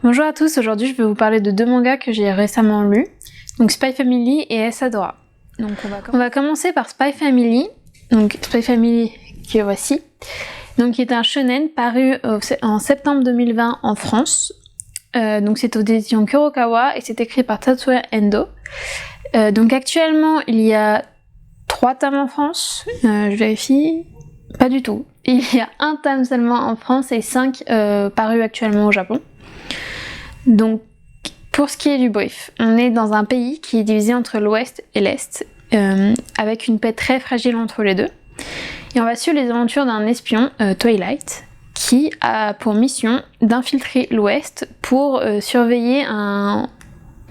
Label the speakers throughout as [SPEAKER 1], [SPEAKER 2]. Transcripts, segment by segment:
[SPEAKER 1] Bonjour à tous, aujourd'hui je vais vous parler de deux mangas que j'ai récemment lus, donc Spy Family et Asadora. Donc on va commencer par Spy Family, donc Spy Family que voici, donc qui est un shonen paru en septembre 2020 en France. Donc c'est aux éditions Kurokawa et c'est écrit par Tatsuya Endo. Donc actuellement il y a 3 tomes en France, je vérifie, pas du tout. Il y a un tome seulement en France et 5 parus actuellement au Japon. Donc pour ce qui est du brief, on est dans un pays qui est divisé entre l'ouest et l'est, avec une paix très fragile entre les deux. Et on va suivre les aventures d'un espion, Twilight, qui a pour mission d'infiltrer l'ouest pour surveiller un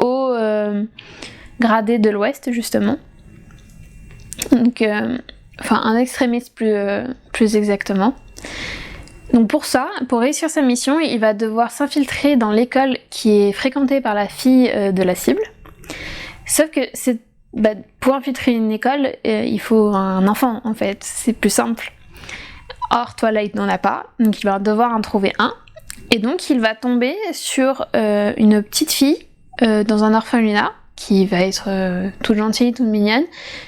[SPEAKER 1] haut gradé de l'ouest justement. Donc, enfin un extrémiste plus exactement. Donc pour ça, pour réussir sa mission, il va devoir s'infiltrer dans l'école qui est fréquentée par la fille de la cible. Sauf que pour infiltrer une école, il faut un enfant en fait, c'est plus simple. Or Twilight n'en a pas, donc il va devoir en trouver un. Et donc il va tomber sur une petite fille dans un orphelinat, qui va être toute gentille, toute mignonne,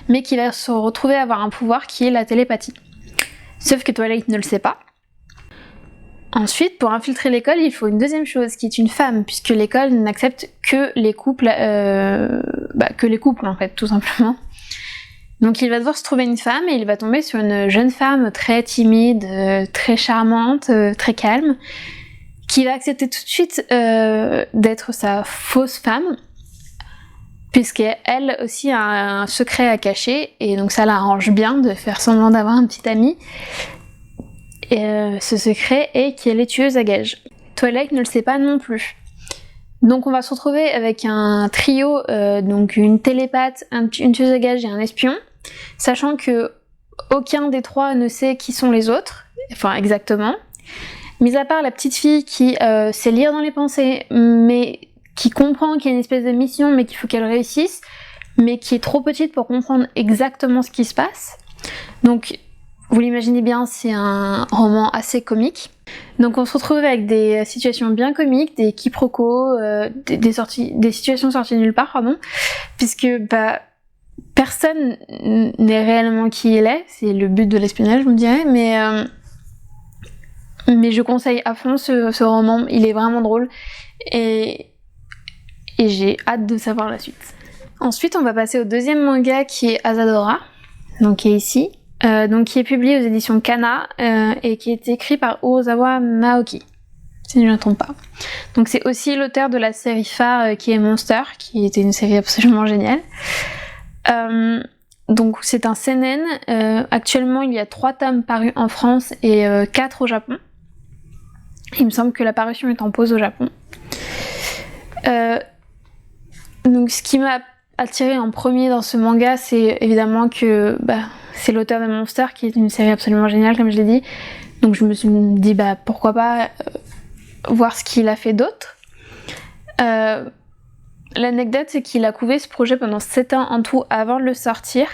[SPEAKER 1] mais qui va se retrouver à avoir un pouvoir qui est la télépathie. Sauf que Twilight ne le sait pas. Ensuite, pour infiltrer l'école, il faut une deuxième chose, qui est une femme, puisque l'école n'accepte que les couples en fait, tout simplement. Donc il va devoir se trouver une femme, et il va tomber sur une jeune femme très timide, très charmante, très calme, qui va accepter tout de suite d'être sa fausse femme, puisqu'elle aussi a un secret à cacher, et donc ça l'arrange bien de faire semblant d'avoir un petit ami. Et ce secret est qu'elle est tueuse à gages. Twilight ne le sait pas non plus. Donc on va se retrouver avec un trio, donc une télépathe, une tueuse à gages et un espion, sachant que aucun des trois ne sait qui sont les autres, enfin exactement. Mis à part la petite fille qui sait lire dans les pensées, mais qui comprend qu'il y a une espèce de mission, mais qu'il faut qu'elle réussisse, mais qui est trop petite pour comprendre exactement ce qui se passe. Donc vous l'imaginez bien, c'est un roman assez comique. Donc on se retrouve avec des situations bien comiques, des quiproquos, des situations sorties de nulle part, puisque personne n'est réellement qui il est, c'est le but de l'espionnage, je me dirais, mais je conseille à fond ce roman, il est vraiment drôle, et j'ai hâte de savoir la suite. Ensuite, on va passer au deuxième manga qui est Asadora, donc qui est ici. Donc qui est publié aux éditions Kana et qui est écrit par Urasawa Naoki, si je ne me trompe pas. Donc c'est aussi l'auteur de la série phare qui est Monster, qui était une série absolument géniale. Donc c'est un seinen. Actuellement il y a 3 tomes parus en France et 4 au Japon. Il me semble que la parution est en pause au Japon. Donc ce qui m'a attiré en premier dans ce manga, c'est évidemment que c'est l'auteur de Monster, qui est une série absolument géniale, comme je l'ai dit. Donc je me suis dit, pourquoi pas voir ce qu'il a fait d'autre. L'anecdote, c'est qu'il a couvé ce projet pendant 7 ans en tout avant de le sortir.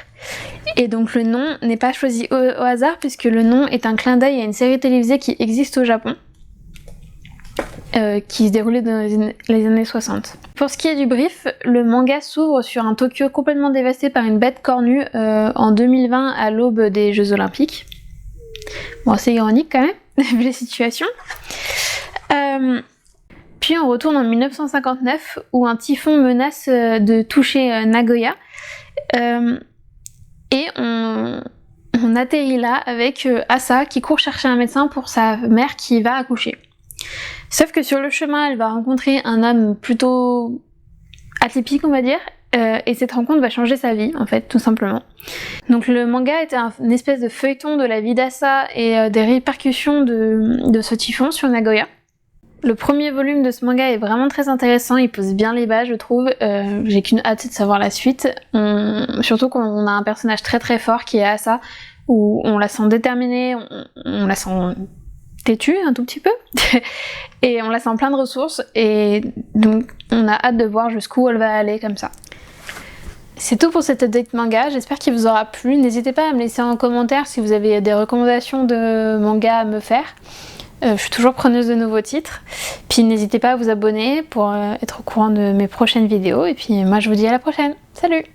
[SPEAKER 1] Et donc le nom n'est pas choisi au hasard, puisque le nom est un clin d'œil à une série télévisée qui existe au Japon, qui se déroulait dans les années 60. Pour ce qui est du brief, le manga s'ouvre sur un Tokyo complètement dévasté par une bête cornue en 2020 à l'aube des Jeux Olympiques. Bon, c'est ironique quand même, vu la situation. Puis on retourne en 1959 où un typhon menace de toucher Nagoya. Et on atterrit là avec Asa qui court chercher un médecin pour sa mère qui va accoucher. Sauf que sur le chemin, elle va rencontrer un homme plutôt atypique, on va dire, et cette rencontre va changer sa vie, en fait, tout simplement. Donc le manga était une espèce de feuilleton de la vie d'Asa et des répercussions de ce typhon sur Nagoya. Le premier volume de ce manga est vraiment très intéressant, il pose bien les bases, je trouve. J'ai qu'une hâte de savoir la suite. Surtout qu'on a un personnage très très fort qui est Asa, où on la sent déterminée, on la sent têtue un tout petit peu et on la sent plein de ressources, et donc on a hâte de voir jusqu'où elle va aller comme ça. C'est tout pour cette update manga, j'espère qu'il vous aura plu. N'hésitez pas à me laisser en commentaire si vous avez des recommandations de manga à me faire. Je suis toujours preneuse de nouveaux titres. Puis n'hésitez pas à vous abonner pour être au courant de mes prochaines vidéos. Et puis moi je vous dis à la prochaine. Salut!